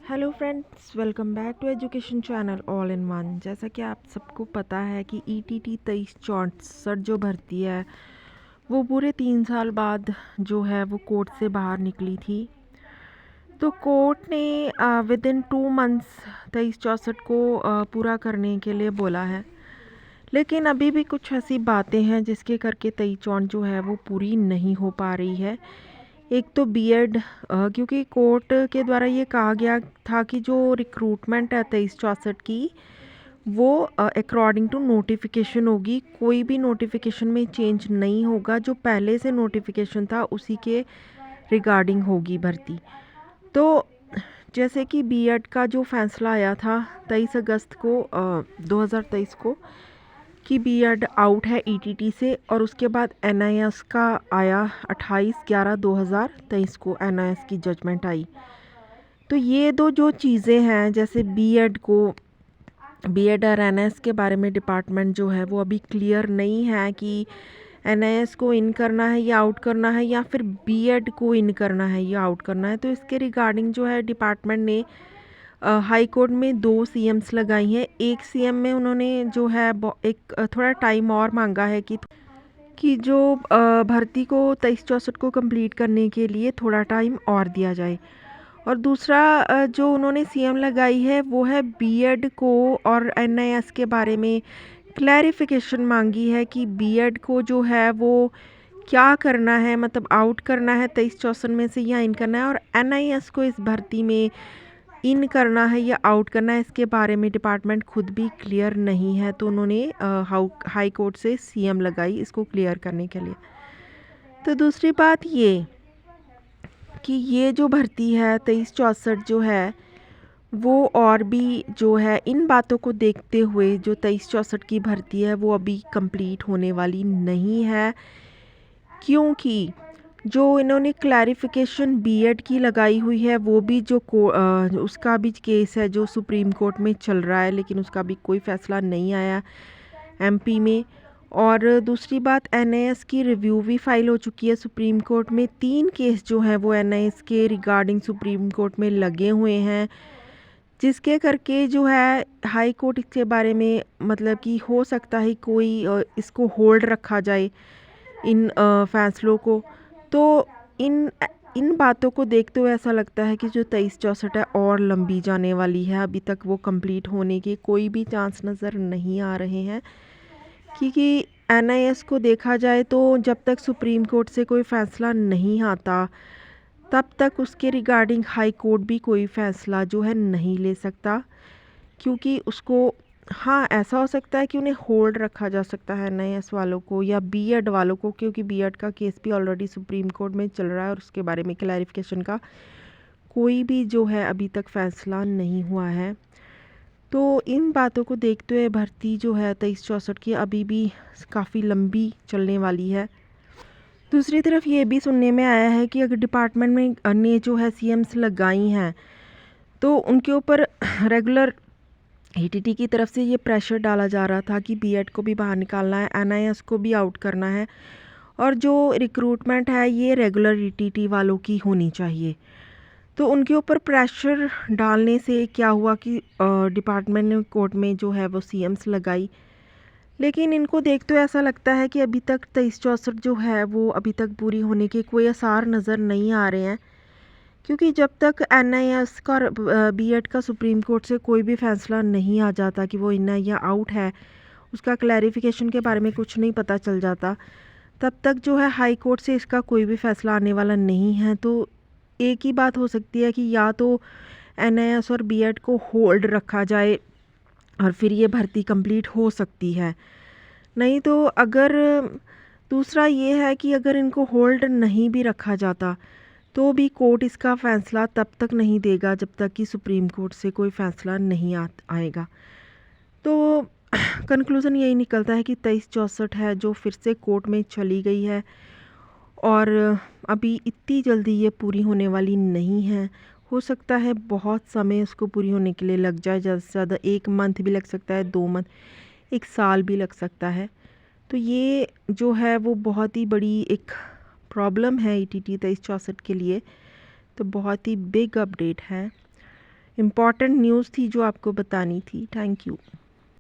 Hello friends, welcome back to education channel all in one. जैसा कि आप सबको पता है कि ईटीटी 2364 जो भर्ती है वो पूरे 3 साल बाद जो है वो कोर्ट से बाहर निकली थी। तो कोर्ट ने विद इन 2 मंथ्स 2364 को पूरा करने के लिए बोला है। लेकिन अभी भी कुछ ऐसी बातें हैं जिसके करके 2364 जो है वो पूरी नहीं हो पा रही है। एक तो बीएड, क्योंकि कोर्ट के द्वारा ये कहा गया था कि जो रिक्रूटमेंट है 2364 की वो अकॉर्डिंग टू नोटिफिकेशन होगी। कोई भी नोटिफिकेशन में चेंज नहीं होगा, जो पहले से नोटिफिकेशन था उसी के रिगार्डिंग होगी भर्ती। तो जैसे कि बीएड का जो फैसला आया था 23 अगस्त को 2023 को कि बीएड आउट है ईटीटी से, और उसके बाद एनआईएस का आया 28/11/2023 को एनआईएस की जजमेंट आई। तो ये दो जो चीज़ें हैं, जैसे बीएड और एनआईएस के बारे में डिपार्टमेंट जो है वो अभी क्लियर नहीं है कि एनआईएस को इन करना है या आउट करना है, या फिर बीएड को इन करना है या आउट करना है। तो इसके रिगार्डिंग जो है डिपार्टमेंट ने हाई कोर्ट में 2 सीएम्स लगाई हैं। एक सीएम में उन्होंने जो है एक थोड़ा टाइम और मांगा है कि जो भर्ती को 2364 को कंप्लीट करने के लिए थोड़ा टाइम और दिया जाए। और दूसरा जो उन्होंने सीएम लगाई है वो है बीएड को और एनआईएस के बारे में क्लैरिफिकेशन मांगी है कि बीएड को जो है वो क्या करना है, मतलब आउट करना है 2364 में से या इन करना है, और एनआईएस को इस भर्ती में इन करना है या आउट करना है, इसके बारे में डिपार्टमेंट खुद भी क्लियर नहीं है। तो उन्होंने हाई कोर्ट से सीएम लगाई इसको क्लियर करने के लिए। तो दूसरी बात ये कि ये जो भर्ती है 2364 जो है वो और भी जो है इन बातों को देखते हुए जो 2364 की भर्ती है वो अभी कंप्लीट होने वाली नहीं है, क्योंकि जो इन्होंने क्लैरिफिकेशन बीएड की लगाई हुई है वो भी उसका भी केस है जो सुप्रीम कोर्ट में चल रहा है, लेकिन उसका भी कोई फ़ैसला नहीं आया एमपी में। और दूसरी बात, एनआईएस की रिव्यू भी फाइल हो चुकी है सुप्रीम कोर्ट में। 3 केस जो हैं वो एनआईएस के रिगार्डिंग सुप्रीम कोर्ट में लगे हुए हैं, जिसके करके जो है हाई कोर्ट इसके बारे में मतलब कि हो सकता है कोई इसको होल्ड रखा जाए इन फैसलों को। तो इन इन बातों को देखते हुए ऐसा लगता है कि जो 2364 है और लंबी जाने वाली है, अभी तक वो कंप्लीट होने के कोई भी चांस नज़र नहीं आ रहे हैं। क्योंकि एनआईएस को देखा जाए तो जब तक सुप्रीम कोर्ट से कोई फ़ैसला नहीं आता तब तक उसके रिगार्डिंग हाई कोर्ट भी कोई फ़ैसला जो है नहीं ले सकता, क्योंकि उसको हाँ ऐसा हो सकता है कि उन्हें होल्ड रखा जा सकता है एनआईएस वालों को या बीएड वालों को, क्योंकि बीएड का केस भी ऑलरेडी सुप्रीम कोर्ट में चल रहा है और उसके बारे में क्लैरिफिकेशन का कोई भी जो है अभी तक फ़ैसला नहीं हुआ है। तो इन बातों को देखते हुए भर्ती जो है 2364 की अभी भी काफ़ी लंबी चलने वाली है। दूसरी तरफ ये भी सुनने में आया है कि अगर डिपार्टमेंट में ने जो है सीएम्स लगाई हैं तो उनके ऊपर रेगुलर ईटीटी की तरफ से ये प्रेशर डाला जा रहा था कि बीएड को भी बाहर निकालना है, एनआईएस को भी आउट करना है, और जो रिक्रूटमेंट है ये रेगुलर ईटीटी वालों की होनी चाहिए। तो उनके ऊपर प्रेशर डालने से क्या हुआ कि डिपार्टमेंट ने कोर्ट में जो है वो सीएम्स लगाई। लेकिन इनको देखते हुए ऐसा लगता है कि अभी तक 2364 जो है वो अभी तक पूरी होने के कोई आसार नज़र नहीं आ रहे हैं, क्योंकि जब तक एनआईएस का बीएड का सुप्रीम कोर्ट से कोई भी फैसला नहीं आ जाता कि वो इन है या आउट है, उसका क्लैरिफिकेशन के बारे में कुछ नहीं पता चल जाता, तब तक जो है हाई कोर्ट से इसका कोई भी फ़ैसला आने वाला नहीं है। तो एक ही बात हो सकती है कि या तो एनआईएस और बीएड को होल्ड रखा जाए और फिर ये भर्ती कंप्लीट हो सकती है, नहीं तो अगर दूसरा ये है कि अगर इनको होल्ड नहीं भी रखा जाता तो भी कोर्ट इसका फ़ैसला तब तक नहीं देगा जब तक कि सुप्रीम कोर्ट से कोई फ़ैसला नहीं आएगा। तो कंक्लूज़न यही निकलता है कि 2364 है जो फिर से कोर्ट में चली गई है, और अभी इतनी जल्दी ये पूरी होने वाली नहीं है। हो सकता है बहुत समय उसको पूरी होने के लिए लग जाए, ज़्यादा से ज़्यादा 1 मंथ भी लग सकता है, 2 मंथ, 1 साल भी लग सकता है। तो ये जो है वो बहुत ही बड़ी एक प्रॉब्लम है ईटीटी 2364 के लिए। तो बहुत ही बिग अपडेट है। इम्पॉर्टेंट न्यूज़ थी जो आपको बतानी थी। Thank you.